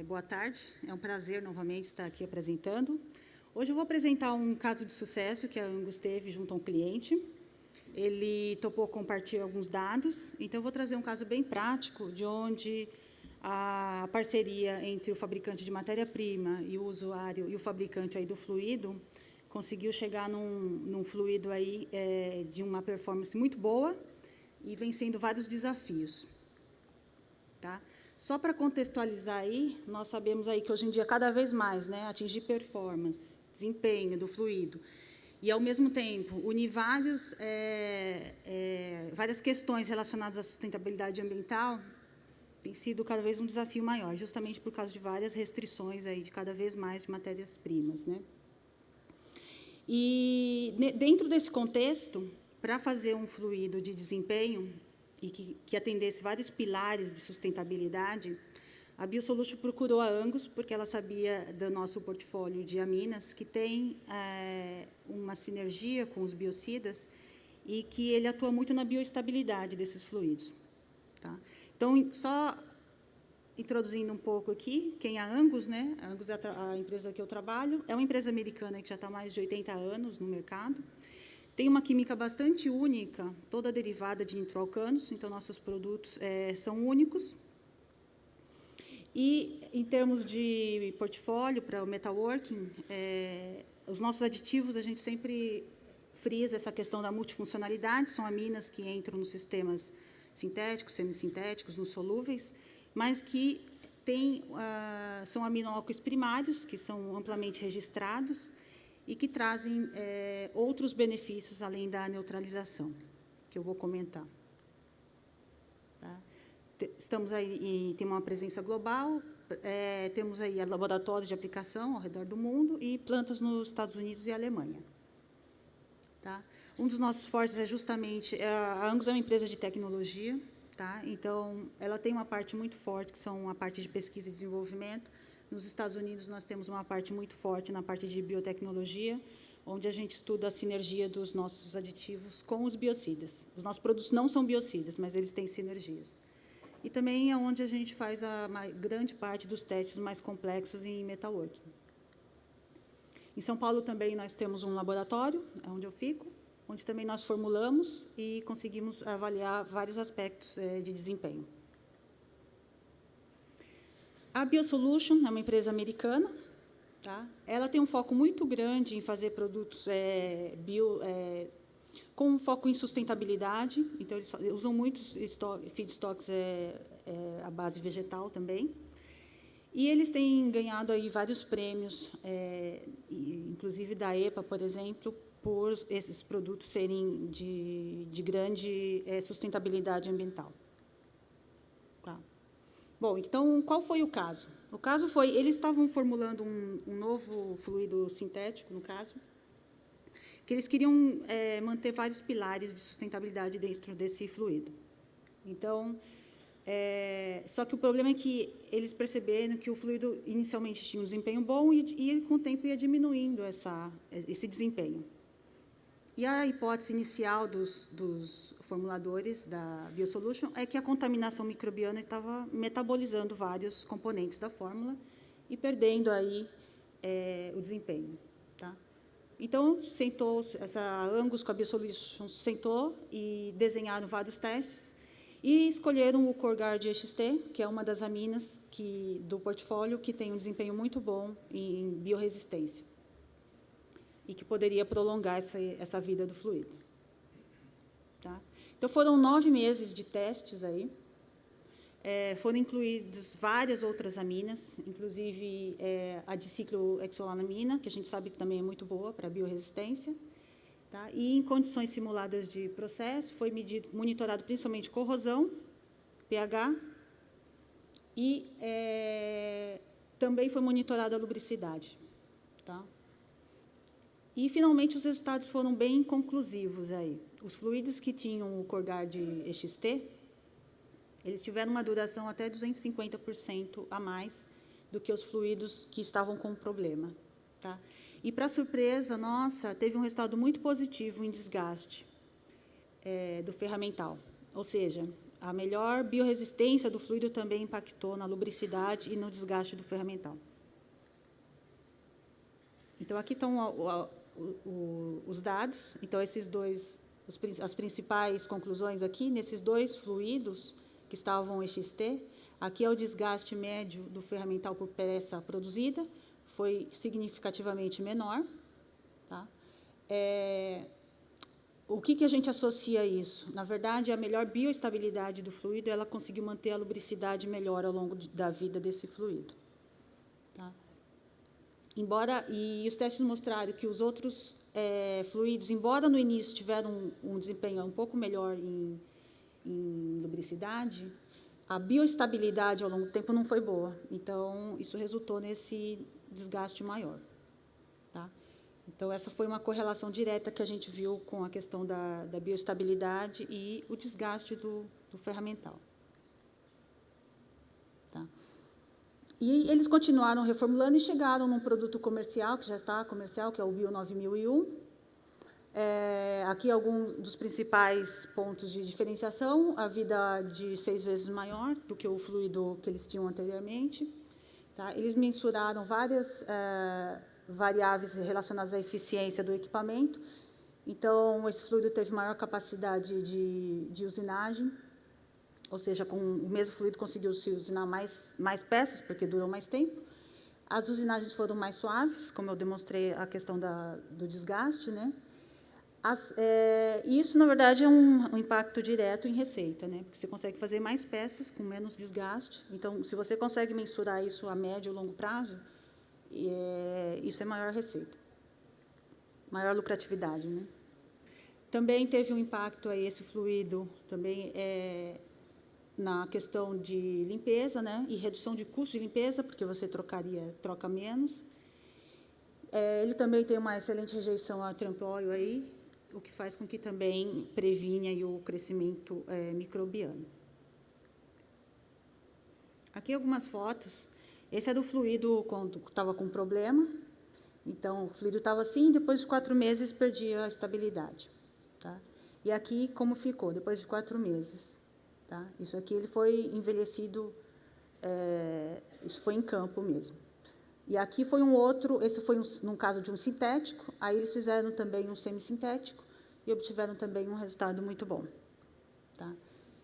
Boa tarde. É um prazer, novamente, estar aqui apresentando. Hoje eu vou apresentar um caso de sucesso que a Angus teve junto a um cliente. Ele topou compartilhar alguns dados, então eu vou trazer um caso bem prático, de onde a parceria entre o fabricante de matéria-prima e o usuário e o fabricante aí do fluido conseguiu chegar num fluido aí, de uma performance muito boa e vencendo vários desafios. Tá? Só para contextualizar aí, nós sabemos aí que hoje em dia, cada vez mais, né, atingir performance, desempenho do fluido, e, ao mesmo tempo, unir várias questões relacionadas à sustentabilidade ambiental, tem sido cada vez um desafio maior, justamente por causa de várias restrições aí, de cada vez mais de matérias-primas, né? E, dentro desse contexto, para fazer um fluido de desempenho, e que atendesse vários pilares de sustentabilidade, a BioSolution procurou a Angus, porque ela sabia do nosso portfólio de aminas, que tem uma sinergia com os biocidas e que ele atua muito na bioestabilidade desses fluidos. Tá? Então, só introduzindo um pouco aqui, quem é a Angus, né? A Angus é a empresa que eu trabalho, é uma empresa americana que já está há mais de 80 anos no mercado. Tem uma química bastante única, toda derivada de nitroalcanos, então nossos produtos são únicos. E, em termos de portfólio para o metalworking, os nossos aditivos, a gente sempre frisa essa questão da multifuncionalidade, são aminas que entram nos sistemas sintéticos, semissintéticos, nos solúveis, mas que são aminoácidos primários, que são amplamente registrados, e que trazem outros benefícios além da neutralização, que eu vou comentar. Tá? Estamos aí, tem uma presença global, temos aí laboratórios de aplicação ao redor do mundo e plantas nos Estados Unidos e Alemanha. Tá? Um dos nossos fortes é justamente, a Angus é uma empresa de tecnologia, tá? Então, ela tem uma parte muito forte, que são a parte de pesquisa e desenvolvimento. Nos Estados Unidos, nós temos uma parte muito forte na parte de biotecnologia, onde a gente estuda a sinergia dos nossos aditivos com os biocidas. Os nossos produtos não são biocidas, mas eles têm sinergias. E também é onde a gente faz a grande parte dos testes mais complexos em metalworking. Em São Paulo também nós temos um laboratório, onde eu fico, onde também nós formulamos e conseguimos avaliar vários aspectos de desempenho. A BioSolution é uma empresa americana, tá? Ela tem um foco muito grande em fazer produtos com um foco em sustentabilidade, então eles usam muitos feedstocks à base vegetal também, e eles têm ganhado aí vários prêmios, inclusive da EPA, por exemplo, por esses produtos serem de grande sustentabilidade ambiental. Tá. Bom, então, qual foi o caso? O caso foi, eles estavam formulando um novo fluido sintético, no caso, que eles queriam manter vários pilares de sustentabilidade dentro desse fluido. Então, só que o problema é que eles perceberam que o fluido inicialmente tinha um desempenho bom e com o tempo ia diminuindo esse desempenho. E a hipótese inicial dos formuladores da BioSolution é que a contaminação microbiana estava metabolizando vários componentes da fórmula e perdendo aí o desempenho. Tá? Então, essa Angus com a BioSolution sentou e desenharam vários testes e escolheram o CoreGuard EXT, que é uma das aminas do portfólio que tem um desempenho muito bom em bioresistência e que poderia prolongar essa vida do fluido. Tá? Então, foram 9 meses de testes aí. Foram incluídas várias outras aminas, inclusive a diciclohexolamina, que a gente sabe que também é muito boa para a bioresistência. Tá? E, em condições simuladas de processo, foi monitorado principalmente corrosão, pH, e também foi monitorada a lubricidade. Tá? E, finalmente, os resultados foram bem conclusivos aí. Os fluidos que tinham o CoreGuard EXT, eles tiveram uma duração até 250% a mais do que os fluidos que estavam com problema. Tá? E, para surpresa nossa, teve um resultado muito positivo em desgaste do ferramental. Ou seja, a melhor biorresistência do fluido também impactou na lubricidade e no desgaste do ferramental. Então, aqui estão os dados. Então, esses dois, as principais conclusões aqui, nesses dois fluidos que estavam EXT, aqui é o desgaste médio do ferramental por peça produzida, foi significativamente menor. Tá? O que a gente associa a isso? Na verdade, a melhor bioestabilidade do fluido, ela conseguiu manter a lubricidade melhor ao longo da vida desse fluido. Tá? E os testes mostraram que os outros fluidos, embora no início tiveram um desempenho um pouco melhor em lubricidade, a bioestabilidade ao longo do tempo não foi boa. Então, isso resultou nesse desgaste maior. Tá? Então, essa foi uma correlação direta que a gente viu com a questão da bioestabilidade e o desgaste do ferramental. Tá? E eles continuaram reformulando e chegaram num produto comercial, que já está comercial, que é o Bio 9001. Aqui alguns dos principais pontos de diferenciação: a vida de 6 vezes maior do que o fluido que eles tinham anteriormente. Tá? Eles mensuraram várias variáveis relacionadas à eficiência do equipamento. Então, esse fluido teve maior capacidade de usinagem, ou seja, com o mesmo fluido conseguiu se usinar mais peças, porque durou mais tempo. As usinagens foram mais suaves, como eu demonstrei a questão do desgaste, né? Isso, na verdade, é um impacto direto em receita, né? Porque você consegue fazer mais peças com menos desgaste. Então, se você consegue mensurar isso a médio e longo prazo, isso é maior receita, maior lucratividade, né? Também teve um impacto aí esse fluido também na questão de limpeza, né? E redução de custo de limpeza, porque você troca menos. Ele também tem uma excelente rejeição a tramp oil aí, o que faz com que também previne aí o crescimento microbiano. Aqui algumas fotos. Esse é do fluido quando estava com problema. Então, o fluido estava assim, depois de 4 meses perdia a estabilidade. Tá? E aqui, como ficou, depois de 4 meses. Tá? Isso aqui ele foi envelhecido, isso foi em campo mesmo. E aqui foi esse foi num caso de um sintético, aí eles fizeram também um semissintético e obtiveram também um resultado muito bom. Tá?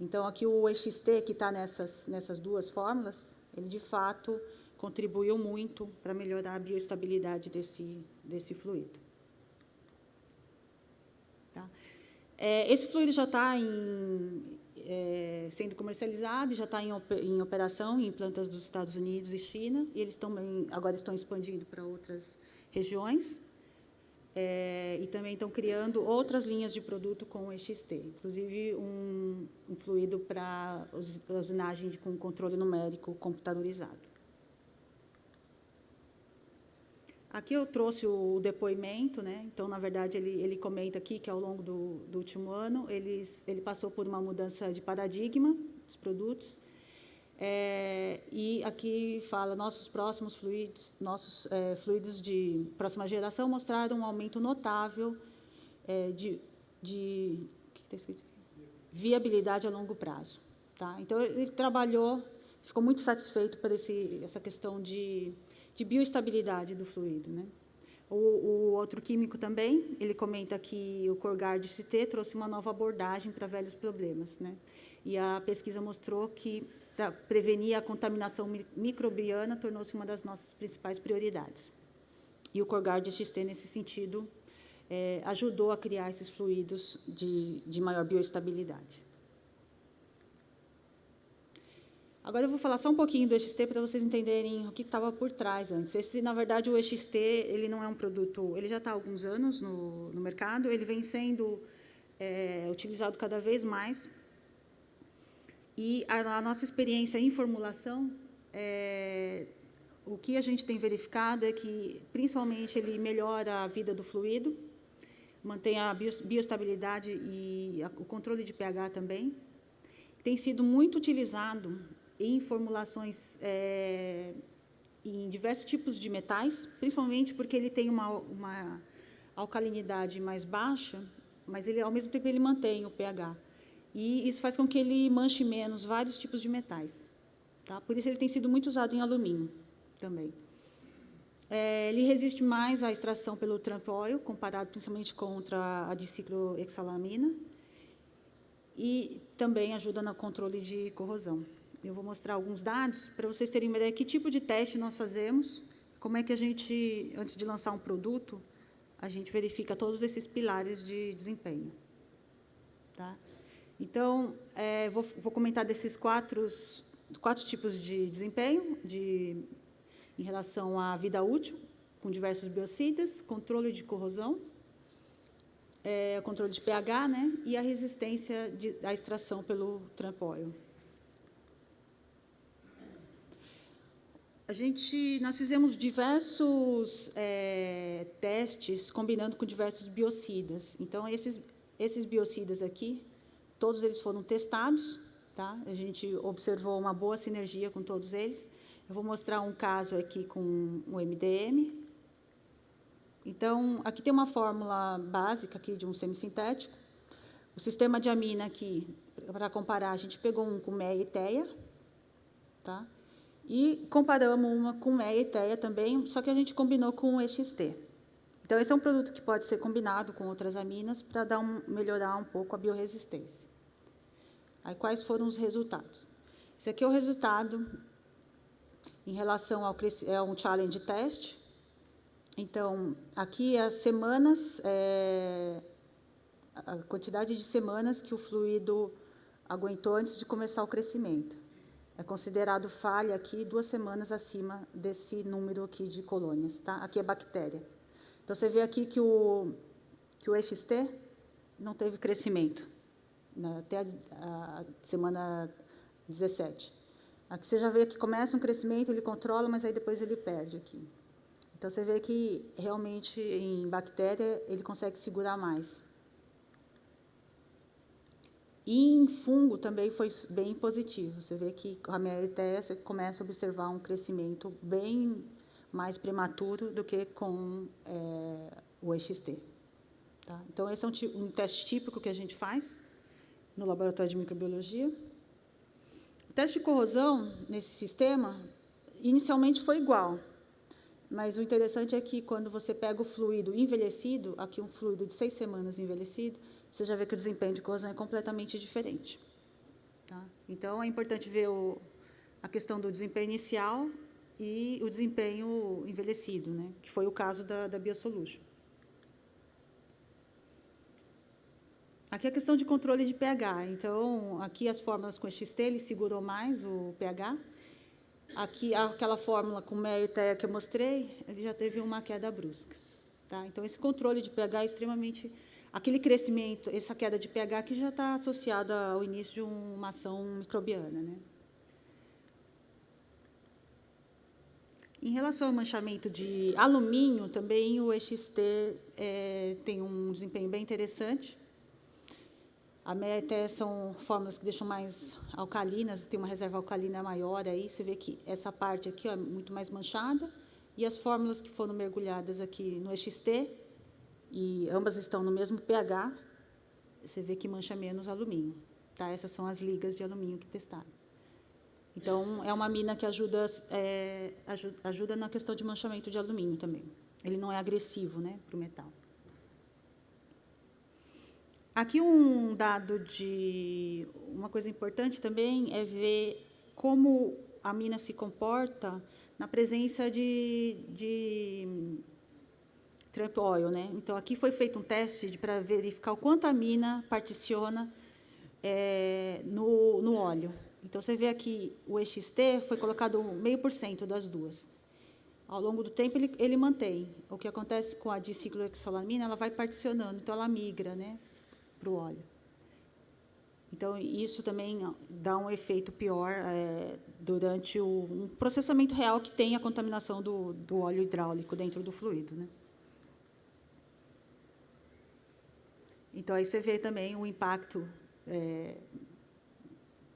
Então, aqui o EXT, que está nessas duas fórmulas, ele, de fato, contribuiu muito para melhorar a bioestabilidade desse fluido. Tá? Esse fluido já está sendo comercializado, já está em operação em plantas dos Estados Unidos e China, e eles também agora estão expandindo para outras regiões, e também estão criando outras linhas de produto com o EXT, inclusive um fluido para usinagem com controle numérico computadorizado. Aqui eu trouxe o depoimento, né? Então, na verdade, ele comenta aqui que, ao longo do último ano, ele passou por uma mudança de paradigma dos produtos. E aqui fala, nossos fluidos de próxima geração mostraram um aumento notável de viabilidade a longo prazo. Tá? Então, ele trabalhou, ficou muito satisfeito por essa questão de bioestabilidade do fluido, né? O outro químico também, ele comenta que o Corgard ST trouxe uma nova abordagem para velhos problemas, né? E a pesquisa mostrou que prevenir a contaminação microbiana tornou-se uma das nossas principais prioridades. E o Corgard ST, nesse sentido, ajudou a criar esses fluidos de maior bioestabilidade. Agora eu vou falar só um pouquinho do EXT para vocês entenderem o que estava por trás antes. Na verdade, o EXT, ele não é um produto, ele já está há alguns anos no mercado, ele vem sendo utilizado cada vez mais. E a nossa experiência em formulação, o que a gente tem verificado é que, principalmente, ele melhora a vida do fluido, mantém a bioestabilidade e o controle de pH também. Tem sido muito utilizado em formulações em diversos tipos de metais, principalmente porque ele tem uma alcalinidade mais baixa, mas ele, ao mesmo tempo, ele mantém o pH. e isso faz com que ele manche menos vários tipos de metais. Tá? Por isso, ele tem sido muito usado em alumínio também. Ele resiste mais à extração pelo Trump Oil, comparado principalmente contra a diciclohexalamina, e também ajuda no controle de corrosão. Eu vou mostrar alguns dados para vocês terem uma ideia de que tipo de teste nós fazemos, como é que a gente, antes de lançar um produto, a gente verifica todos esses pilares de desempenho. Tá? Então, vou comentar desses quatro tipos de desempenho, em relação à vida útil, com diversos biocidas, controle de corrosão, controle de pH, né, e a resistência à extração pelo Trump Oil. Nós fizemos diversos testes combinando com diversos biocidas. Então, esses biocidas aqui, todos eles foram testados, tá? A gente observou uma boa sinergia com todos eles. Eu vou mostrar um caso aqui com o MDM. Então, aqui tem uma fórmula básica aqui de um semissintético. O sistema de amina aqui, para comparar, a gente pegou um com MEA e TEA, tá? E comparamos uma com MEA e TEA também, só que a gente combinou com o EXT. Então, esse é um produto que pode ser combinado com outras aminas para melhorar um pouco a biorresistência. Aí, quais foram os resultados? Esse aqui é o resultado em relação ao um challenge test. Então, aqui as semanas, a quantidade de semanas que o fluido aguentou antes de começar o crescimento. É considerado falha aqui 2 semanas acima desse número aqui de colônias, tá? Aqui é bactéria. Então, você vê aqui que o EXT não teve crescimento, né, até a semana 17. Aqui você já vê que começa um crescimento, ele controla, mas aí depois ele perde aqui. Então, você vê que, realmente, em bactéria, ele consegue segurar mais. E em fungo também foi bem positivo. Você vê que com a MEA você começa a observar um crescimento bem mais prematuro do que com o EXT. Tá? Então, esse é um teste típico que a gente faz no laboratório de microbiologia. O teste de corrosão, nesse sistema, inicialmente foi igual. Mas o interessante é que, quando você pega o fluido envelhecido, aqui um fluido de 6 semanas envelhecido, você já vê que o desempenho de corrosão é completamente diferente. Tá? Então, é importante ver a questão do desempenho inicial e o desempenho envelhecido, né? Que foi o caso da BioSolution. Aqui é a questão de controle de pH. Então, aqui as fórmulas com EXT, ele segurou mais o pH. Aqui, aquela fórmula com MEA e TEA que eu mostrei, ele já teve uma queda brusca. Tá? Então, esse controle de pH é extremamente... Aquele crescimento, essa queda de pH que já está associada ao início de uma ação microbiana, né? Em relação ao manchamento de alumínio, também o EXT tem um desempenho bem interessante. A MEA e TEA são fórmulas que deixam mais alcalinas, tem uma reserva alcalina maior aí, você vê que essa parte aqui, ó, é muito mais manchada, e as fórmulas que foram mergulhadas aqui no EXT, e ambas estão no mesmo pH, você vê que mancha menos alumínio. Tá? Essas são as ligas de alumínio que testaram. Então, é uma amina que ajuda na questão de manchamento de alumínio também. Ele não é agressivo, né, para o metal. Aqui um dado de... Uma coisa importante também é ver como a amina se comporta na presença de Trump Oil, né? Então, aqui foi feito um teste para verificar o quanto a amina particiona no óleo. Então, você vê aqui o EXT foi colocado 0,5% das duas. Ao longo do tempo, ele mantém. O que acontece com a diciclohexalamina, ela vai particionando, então ela migra, né, para o óleo. Então, isso também dá um efeito pior durante um processamento real que tem a contaminação do óleo hidráulico dentro do fluido, né? Então, aí você vê também o impacto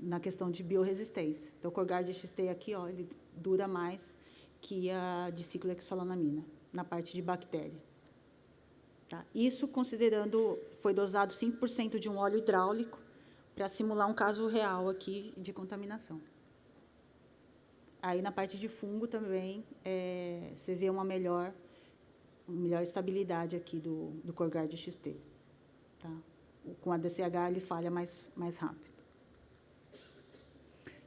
na questão de biorresistência. Então, o Corgard XT aqui, ó, ele dura mais que a diciclohexalamina, na parte de bactéria. Tá? Isso considerando, foi dosado 5% de um óleo hidráulico para simular um caso real aqui de contaminação. Aí, na parte de fungo também, você vê uma melhor estabilidade aqui do CorGuard XT. Tá? Com a DCH, ele falha mais rápido.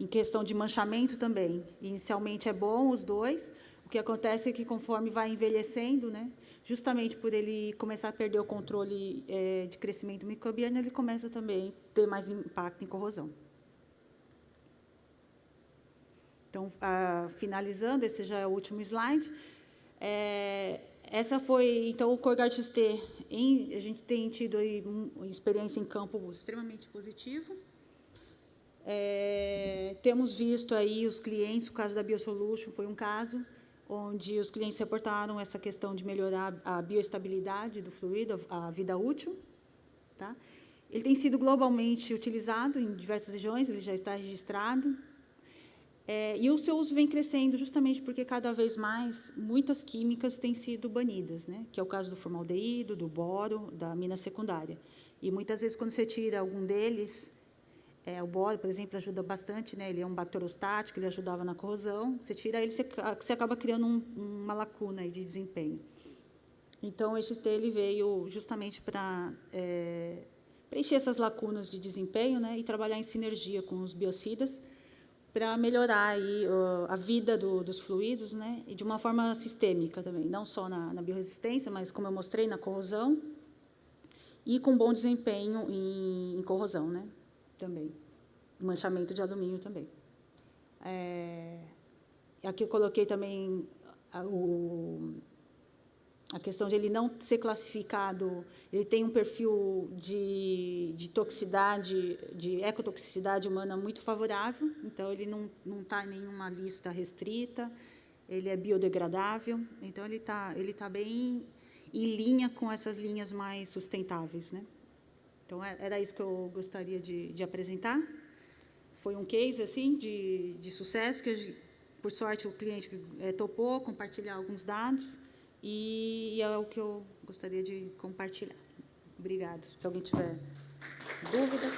Em questão de manchamento também, inicialmente é bom os dois, o que acontece é que, conforme vai envelhecendo, né, justamente por ele começar a perder o controle de crescimento microbiano, ele começa também a ter mais impacto em corrosão. Então, finalizando, esse já é o último slide. Essa foi, então, o CorGuard XT. A gente tem tido aí uma experiência em campo extremamente positiva. Temos visto aí os clientes, o caso da BioSolution foi um caso onde os clientes reportaram essa questão de melhorar a bioestabilidade do fluido, a vida útil. Tá? Ele tem sido globalmente utilizado em diversas regiões, ele já está registrado. E o seu uso vem crescendo justamente porque, cada vez mais, muitas químicas têm sido banidas, né? Que é o caso do formaldeído, do boro, da mina secundária. E, muitas vezes, quando você tira algum deles, o boro, por exemplo, ajuda bastante, né? Ele é um bacterostático, ele ajudava na corrosão. Você tira ele, você acaba criando uma lacuna aí de desempenho. Então, o XT ele veio justamente para preencher essas lacunas de desempenho, né? E trabalhar em sinergia com os biocidas, para melhorar aí a vida dos fluidos, né? E de uma forma sistêmica também, não só na biorresistência, mas, como eu mostrei, na corrosão, e com bom desempenho em corrosão, né? Também. Manchamento de alumínio também. Aqui eu coloquei também a questão de ele não ser classificado, ele tem um perfil de toxicidade, de ecotoxicidade humana muito favorável, então ele não está em nenhuma lista restrita, ele é biodegradável, então ele tá bem em linha com essas linhas mais sustentáveis, né? Então, era isso que eu gostaria de apresentar. Foi um case assim, de sucesso, que, por sorte, o cliente topou compartilhar alguns dados, e é o que eu gostaria de compartilhar. Obrigada. Se alguém tiver dúvidas.